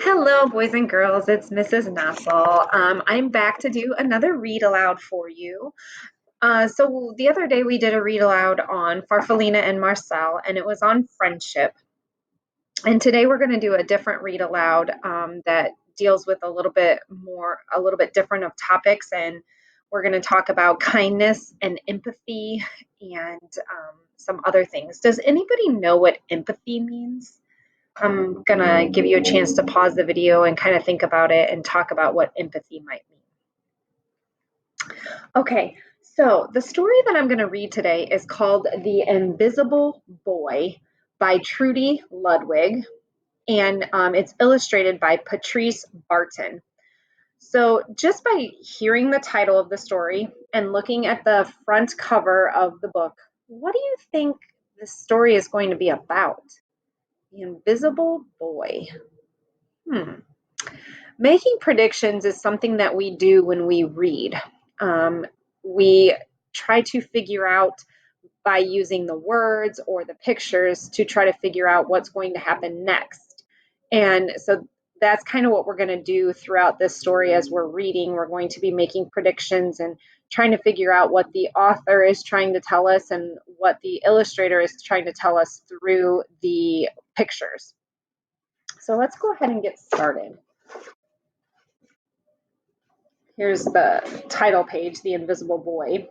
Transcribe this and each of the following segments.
Hello, boys and girls. It's Mrs. Nassau. I'm back to do another read aloud for you. So the other day we did a read aloud on Farfalina and Marcel, and it was on friendship. And today we're going to do a different read aloud that deals with a little bit different of topics, and we're going to talk about kindness and empathy and some other things. Does anybody know what empathy means? I'm gonna give you a chance to pause the video and kind of think about it and talk about what empathy might mean. Okay, so the story that I'm gonna read today is called The Invisible Boy by Trudy Ludwig, and it's illustrated by Patrice Barton. So just by hearing the title of the story and looking at the front cover of the book, what do you think this story is going to be about? The Invisible Boy. Making predictions is something that we do when we read. We try to figure out by using the words or the pictures to try to figure out what's going to happen next. And so that's kind of what we're going to do throughout this story as we're reading. We're going to be making predictions and trying to figure out what the author is trying to tell us and what the illustrator is trying to tell us through the pictures. So let's go ahead and get started. Here's the title page, The Invisible Boy.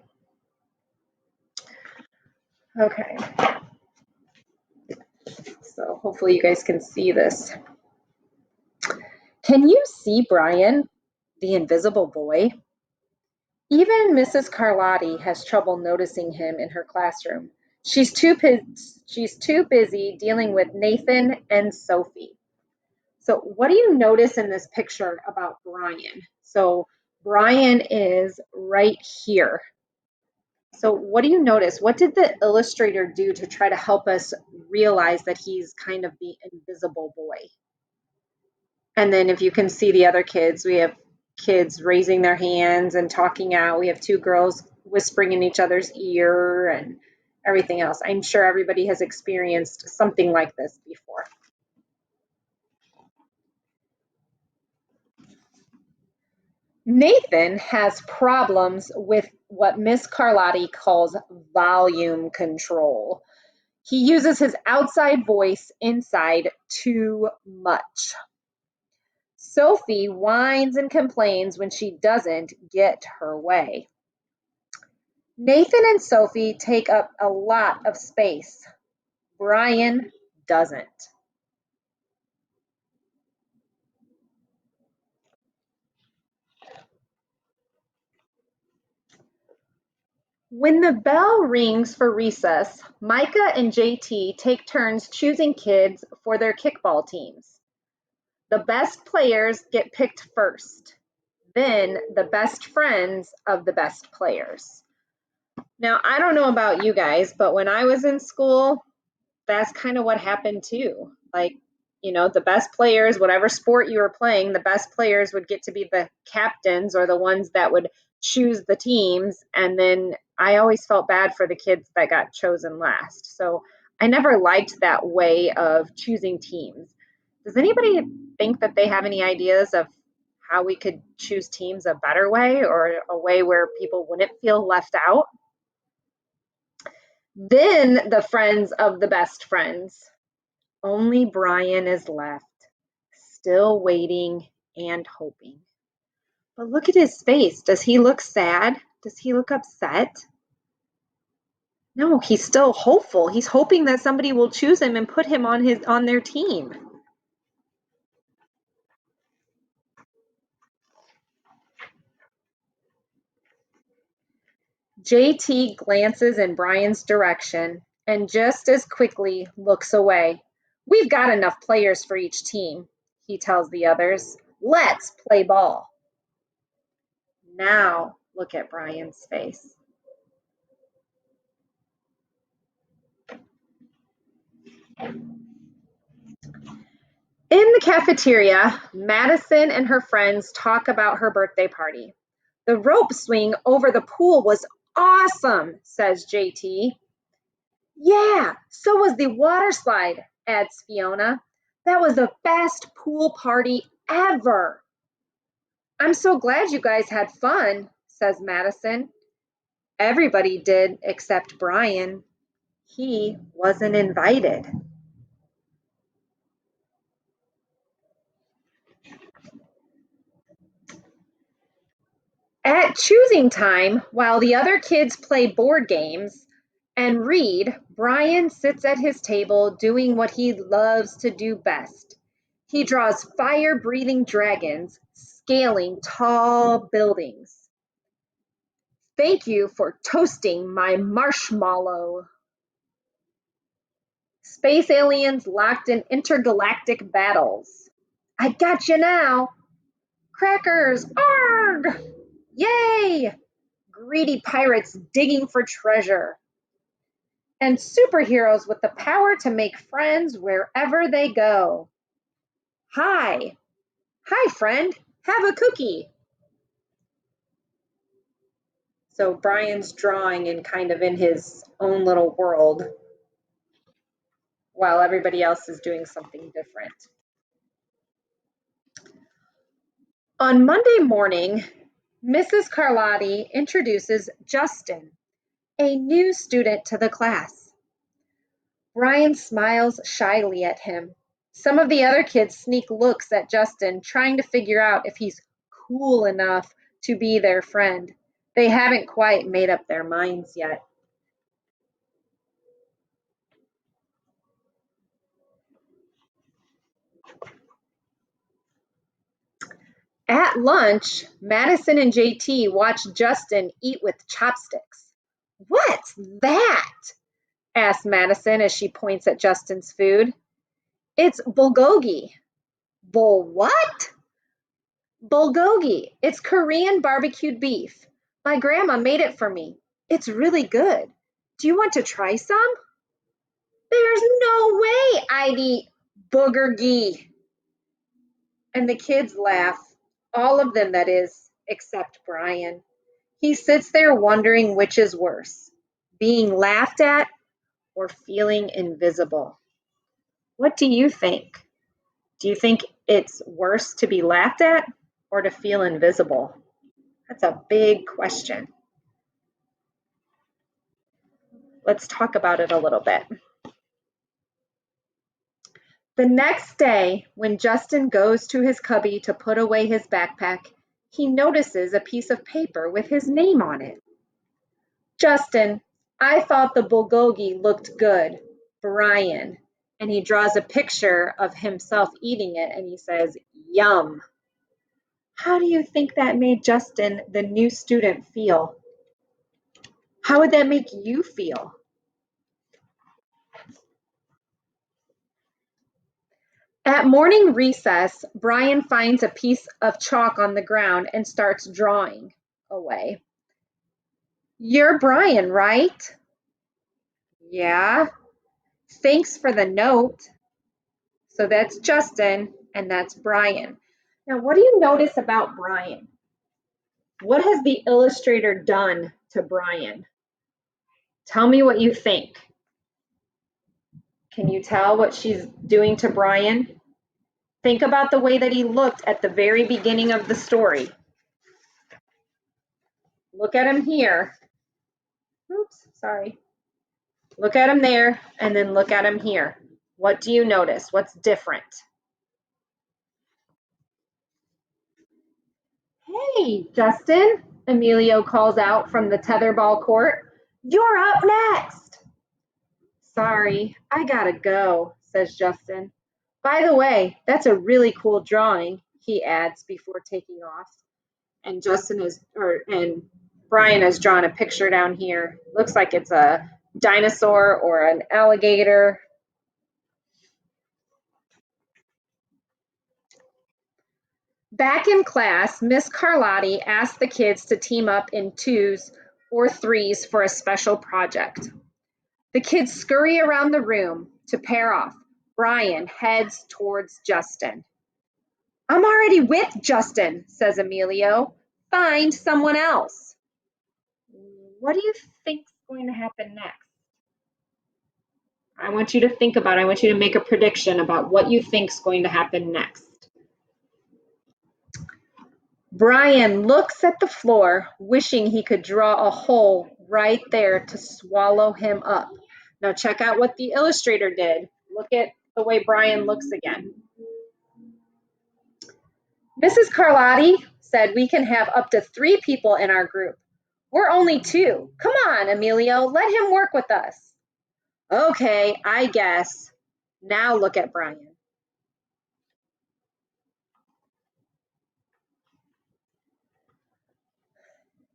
Okay. So hopefully you guys can see this. Can you see Brian, the invisible boy? Even Mrs. Carlotti has trouble noticing him in her classroom. She's too busy dealing with Nathan and Sophie. So what do you notice in this picture about Brian? So Brian is right here. So what do you notice? What did the illustrator do to try to help us realize that he's kind of the invisible boy? And then if you can see the other kids, we have kids raising their hands and talking out. We have two girls whispering in each other's ear and everything else. I'm sure everybody has experienced something like this before. Nathan has problems with what Miss Carlotti calls volume control. He uses his outside voice inside too much. Sophie whines and complains when she doesn't get her way. Nathan and Sophie take up a lot of space. Brian doesn't. When the bell rings for recess, Micah and JT take turns choosing kids for their kickball teams. The best players get picked first, then the best friends of the best players. Now, I don't know about you guys, but when I was in school, that's kind of what happened too. Like, the best players, whatever sport you were playing, the best players would get to be the captains or the ones that would choose the teams. And then I always felt bad for the kids that got chosen last. So I never liked that way of choosing teams. Does anybody think that they have any ideas of how we could choose teams a better way or a way where people wouldn't feel left out? Then the friends of the best friends. Only Brian is left, still waiting and hoping. But look at his face. Does he look sad? Does he look upset? No, he's still hopeful. He's hoping that somebody will choose him and put him on their team. JT glances in Brian's direction and just as quickly looks away. We've got enough players for each team, he tells the others. Let's play ball. Now look at Brian's face. In the cafeteria, Madison and her friends talk about her birthday party. The rope swing over the pool was awesome, says JT. Yeah, so was the water slide, adds Fiona. That was the best pool party ever. I'm so glad you guys had fun, says Madison. Everybody did except Brian. He wasn't invited. At choosing time, while the other kids play board games and read, Brian sits at his table doing what he loves to do best. He draws fire breathing dragons scaling tall buildings. Thank you for toasting my marshmallow. Space aliens locked in intergalactic battles. I got you now. Crackers! Arg! Yay! Greedy pirates digging for treasure. And superheroes with the power to make friends wherever they go. Hi. Hi, friend. Have a cookie. So Brian's drawing and kind of in his own little world while everybody else is doing something different. On Monday morning, Mrs. Carlotti introduces Justin, a new student to the class. Brian smiles shyly at him. Some of the other kids sneak looks at Justin, trying to figure out if he's cool enough to be their friend. They haven't quite made up their minds yet. At lunch, Madison and JT watch Justin eat with chopsticks. What's that? Asks Madison as she points at Justin's food. It's bulgogi. Bul what? Bulgogi. It's Korean barbecued beef. My grandma made it for me. It's really good. Do you want to try some? There's no way I'd eat boogergy. And the kids laugh. All of them, that is, except Brian. He sits there wondering which is worse, being laughed at or feeling invisible. What do you think? Do you think it's worse to be laughed at or to feel invisible? That's a big question. Let's talk about it a little bit. The next day, when Justin goes to his cubby to put away his backpack, he notices a piece of paper with his name on it. Justin, I thought the bulgogi looked good. Brian. And he draws a picture of himself eating it and he says, Yum. How do you think that made Justin, the new student, feel? How would that make you feel? At morning recess, Brian finds a piece of chalk on the ground and starts drawing away. You're Brian, right? Yeah. Thanks for the note. So that's Justin and that's Brian. Now, what do you notice about Brian? What has the illustrator done to Brian? Tell me what you think. Can you tell what she's doing to Brian? Think about the way that he looked at the very beginning of the story. Look at him here. Oops, sorry. Look at him there and then look at him here. What do you notice? What's different? Hey, Justin, Emilio calls out from the tetherball court. You're up next. Sorry, I gotta go, says Justin. By the way, that's a really cool drawing, he adds before taking off. And and Brian has drawn a picture down here. Looks like it's a dinosaur or an alligator. Back in class, Miss Carlotti asked the kids to team up in twos or threes for a special project. The kids scurry around the room to pair off. Brian heads towards Justin. I'm already with Justin, says Emilio. Find someone else. What do you think's going to happen next? I want you to think about it. I want you to make a prediction about what you think is going to happen next. Brian looks at the floor, wishing he could draw a hole right there to swallow him up. Now check out what the illustrator did. Look at the way Brian looks again. Mrs. Carlotti said we can have up to 3 people in our group. We're only 2. Come on, Emilio, let him work with us. Okay, I guess. Now look at Brian.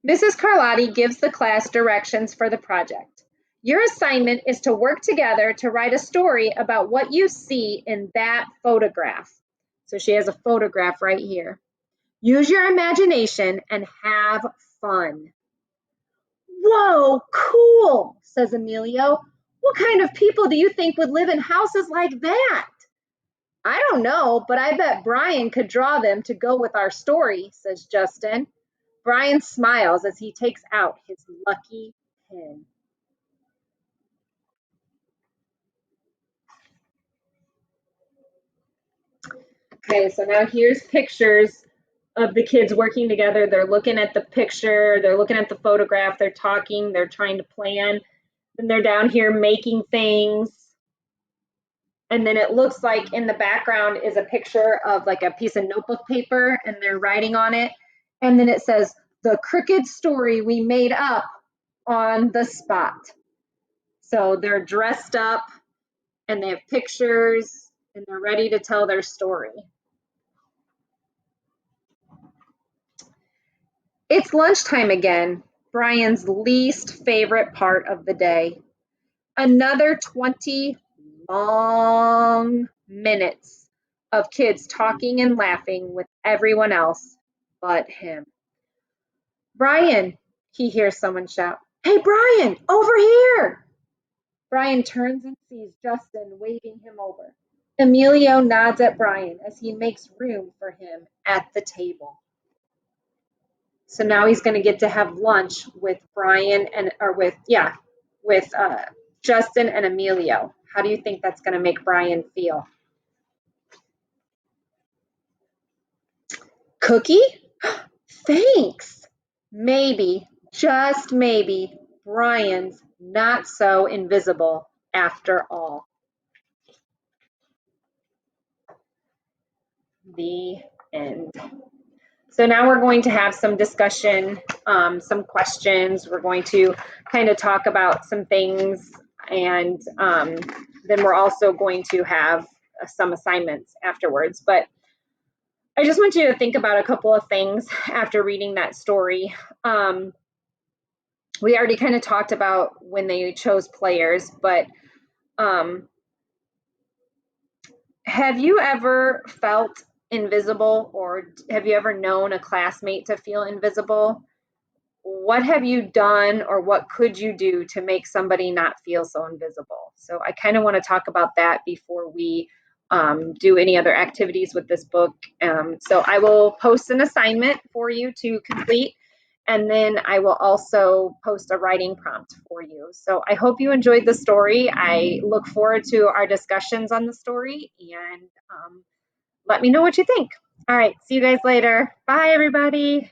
Mrs. Carlotti gives the class directions for the project. Your assignment is to work together to write a story about what you see in that photograph. So she has a photograph right here. Use your imagination and have fun. Whoa, cool, says Emilio. What kind of people do you think would live in houses like that? I don't know, but I bet Brian could draw them to go with our story, says Justin. Brian smiles as he takes out his lucky pin. Okay, so now here's pictures of the kids working together. They're looking at the picture, they're looking at the photograph, they're talking, they're trying to plan. And they're down here making things. And then it looks like in the background is a picture of like a piece of notebook paper and they're writing on it. And then it says, the crooked story we made up on the spot. So they're dressed up and they have pictures and they're ready to tell their story. It's lunchtime again, Brian's least favorite part of the day. Another 20 long minutes of kids talking and laughing with everyone else but him. Brian, he hears someone shout, "Hey, Brian, over here!" Brian turns and sees Justin waving him over. Emilio nods at Brian as he makes room for him at the table. So now he's going to get to have lunch with Brian and, or with, yeah, with Justin and Emilio. How do you think that's going to make Brian feel? Cookie? Thanks. Maybe, just maybe, Brian's not so invisible after all. The end. So now we're going to have some discussion, some questions. We're going to kind of talk about some things, and then we're also going to have some assignments afterwards. But I just want you to think about a couple of things after reading that story. We already kind of talked about when they chose players, but have you ever felt invisible, or have you ever known a classmate to feel invisible? What have you done, or what could you do to make somebody not feel so invisible? So I kind of want to talk about that before we do any other activities with this book. So I will post an assignment for you to complete, and then I will also post a writing prompt for you. So I hope you enjoyed the story. I look forward to our discussions on the story, and let me know what you think. All right, see you guys later. Bye, everybody.